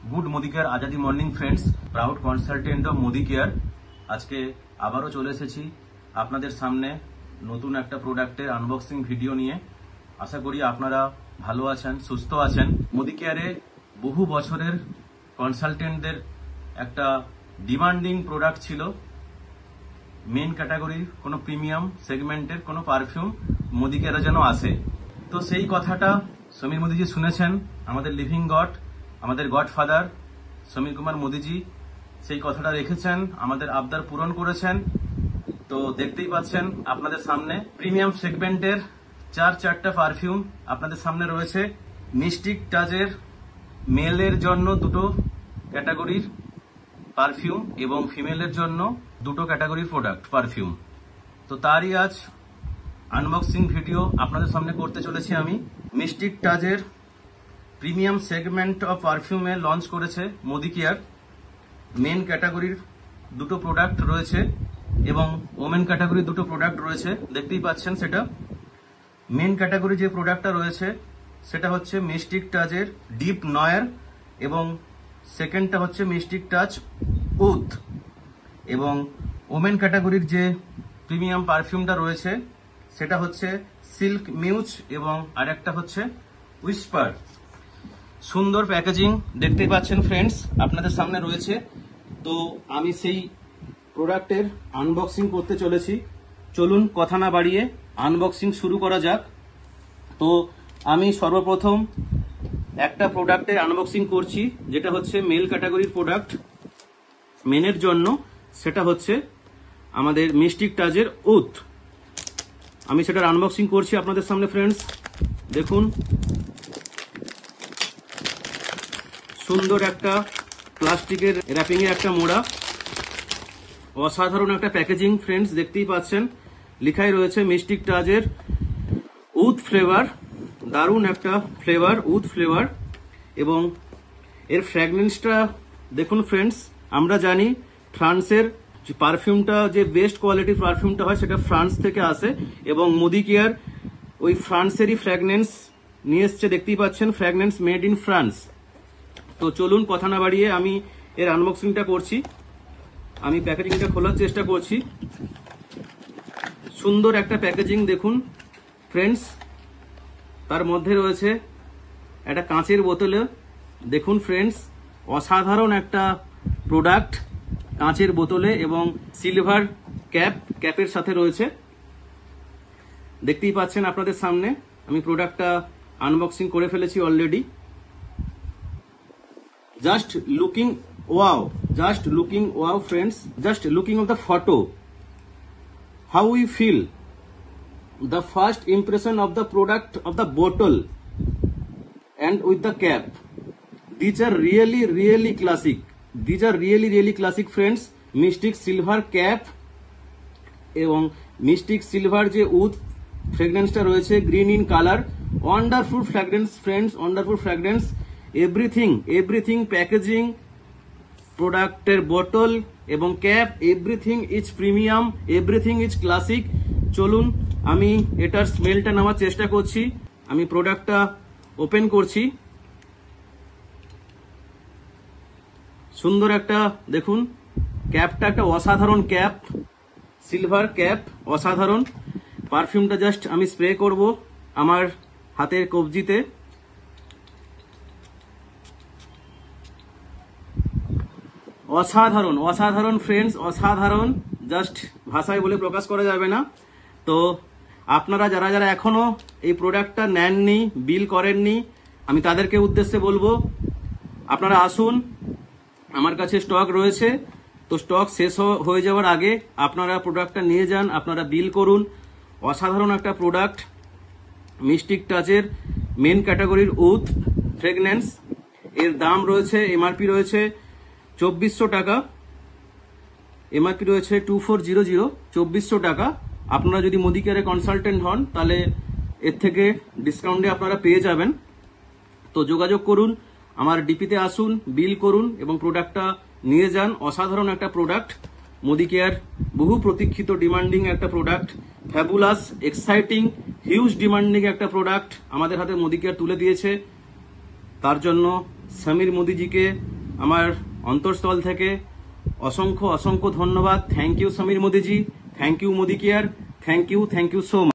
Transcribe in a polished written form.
Good Modi care Azadi morning friends, proud consultant of Modi care. আজকে আবারও চলে এসেছি আপনাদের সামনে নতুন একটা প্রোডাক্টের আনবক্সিং ভিডিও নিয়ে। আশা করি আপনারা ভালো আছেন, সুস্থ আছেন। মোদি কেয়ারে বহু বছরের কনসালটেন্টদের একটা ডিমান্ডিং প্রোডাক্ট ছিল, মেন ক্যাটাগরির কোনো প্রিমিয়াম সেগমেন্টের কোনো পারফিউম মোদি কেয়ারে যেন আসে। তো সেই কথাটা সমীর মোদিজি শুনেছেন, আমাদের লিভিং গড, আমাদের গডফাদার সমীর কুমার মোদিজি সেই কথাটা রেখেছেন, আমাদের আবদার পূরণ করেছেন। তো দেখতেই পাচ্ছেন আপনাদের সামনে প্রিমিয়াম সেগমেন্টের চারটা পারফিউম আপনাদের সামনে রয়েছে। মিস্টিক টাচের মেলের জন্য দুটো ক্যাটাগরির পারফিউম এবং ফিমেলের জন্য দুটো ক্যাটাগরির প্রোডাক্ট পারফিউম। তো তারই আজ আনবক্সিং ভিডিও আপনাদের সামনে করতে চলেছি আমি। মিস্টিক টাচের প্রিমিয়াম সেগমেন্ট অফ পারফিউমে লঞ্চ করেছে মোদি কেয়ার। মেন ক্যাটাগরির দুটো প্রোডাক্ট রয়েছে এবং ওমেন ক্যাটাগরির দুটো প্রোডাক্ট রয়েছে, দেখতেই পাচ্ছেন। সেটা মেন ক্যাটাগরি যে প্রোডাক্টটা রয়েছে সেটা হচ্ছে মিস্টিক টাচের ডিপ নয়ার এবং সেকেন্ডটা হচ্ছে মিস্টিক টাচ উথ। এবং ওমেন ক্যাটাগরির যে প্রিমিয়াম পারফিউমটা রয়েছে সেটা হচ্ছে সিল্ক মিউজ এবং আরেকটা হচ্ছে উইসপার। সুন্দর প্যাকেজিং দেখতেই পাচ্ছেন ফ্রেন্ডস, আপনাদের সামনে রয়েছে। তো আমি সেই প্রোডাক্টের আনবক্সিং করতে চলেছি। চলুন কথা না বাড়িয়ে আনবক্সিং শুরু করা যাক। তো আমি সর্বপ্রথম একটা প্রোডাক্টের আনবক্সিং করছি, যেটা হচ্ছে মেল ক্যাটাগরির প্রোডাক্ট মেনের জন্য। সেটা হচ্ছে আমাদের মিস্টিক টাচের উথ। আমি সেটার আনবক্সিং করছি আপনাদের সামনে ফ্রেন্ডস। দেখুন, সুন্দর একটা প্লাস্টিকের র্যাপিং এর একটা মোড়া, অসাধারণ একটা প্যাকেজিং ফ্রেন্ডস, দেখতেই পাচ্ছেন। লেখাই রয়েছে মিস্টিক টাচের উথ ফ্লেভার, দারুণ একটা ফ্লেভার, উথ ফ্লেভার। এবং এর ফ্র্যাগনেন্সটা দেখুন ফ্রেন্ডস। আমরা জানি ফ্রান্সের পারফিউমটা যে বেস্ট কোয়ালিটির পারফিউমটা হয় সেটা ফ্রান্স থেকে আসে এবং মোদি কেয়ার ওই ফ্রান্সেরই ফ্র্যাগনেন্স নিয়ে এসছে, দেখতেই পাচ্ছেন, ফ্র্যাগনেন্স মেড ইন ফ্রান্স। তো চলুন কথা না বাড়িয়ে আমি এর আনবক্সিংটা করছি। আমি প্যাকেজিংটা খোলার চেষ্টা করছি। সুন্দর একটা প্যাকেজিং দেখুন ফ্রেন্ডস। তার মধ্যে রয়েছে একটা কাঁচের বোতলে, দেখুন ফ্রেন্ডস, অসাধারণ একটা প্রোডাক্ট কাঁচের বোতলে এবং সিলভার ক্যাপের সাথে রয়েছে, দেখতেই পাচ্ছেন আপনাদের সামনে। আমি প্রোডাক্টটা আনবক্সিং করে ফেলেছি already. Just looking wow friends, just looking of the photo, how we feel, the first impression of the product of the bottle and with the cap, these are really classic friends. Mystic silver cap এবং mystic silver যে would ফ্রেগরেন্সটা রয়েছে green in colour, wonderful fragrance friends, wonderful fragrance. Everything packaging, প্রোডাক্টের বোতল এবং cap, everything is premium, everything is classic. চলুন আমি এটার স্মেলটা নেওয়ার চেষ্টা করছি। আমি প্রোডাক্টটা ওপেন করছি। সুন্দর একটা দেখুন ক্যাপটা, একটা অসাধারণ ক্যাপ, সিলভার ক্যাপ, অসাধারণ। পারফিউমটা জাস্ট আমি স্প্রে করব আমার হাতের কবজিতে। অসাধারণ ফ্রেন্ডস, অসাধারণ, জাস্ট ভাষায় বলে প্রকাশ করা যাবে না। তো আপনারা যারা এখনো এই প্রোডাক্টটা নেননি, বিল করেননি, আমি তাদেরকে উদ্দেশ্যে বলবো আপনারা আসুন, আমার কাছে স্টক রয়েছে। তো স্টক শেষ হয়ে যাওয়ার আগে আপনারা প্রোডাক্টটা নিয়ে যান, আপনারা বিল করুন। অসাধারণ একটা প্রোডাক্ট, মিস্টিক টাচের মেন ক্যাটাগরির উথ ফ্রেগনেন্স। এর দাম রয়েছে, এমআরপি রয়েছে 2400 টাকা, এমআরপি রয়েছে 2400, 2400 টাকা। আপনারা যদি মোদি কেয়ারে কনসালটেন্ট হন তাহলে এর থেকে ডিসকাউন্টে আপনারা পেয়ে যাবেন। তো যোগাযোগ করুন, আমার ডিপিতে আসুন, বিল করুন এবং প্রোডাক্টটা নিয়ে যান। অসাধারণ একটা প্রোডাক্ট, মোদি কেয়ার বহু প্রতীক্ষিত ডিমান্ডিং একটা product, fabulous, exciting, huge demanding একটা প্রোডাক্ট আমাদের হাতে মোদি কেয়ার তুলে দিয়েছে। তার জন্য সমীর মোদিজিকে আমার অন্তঃস্থল থেকে অসংখ্য অসংখ্য ধন্যবাদ। Thank you Samir Modiji, thank you Modi care, thank you so much.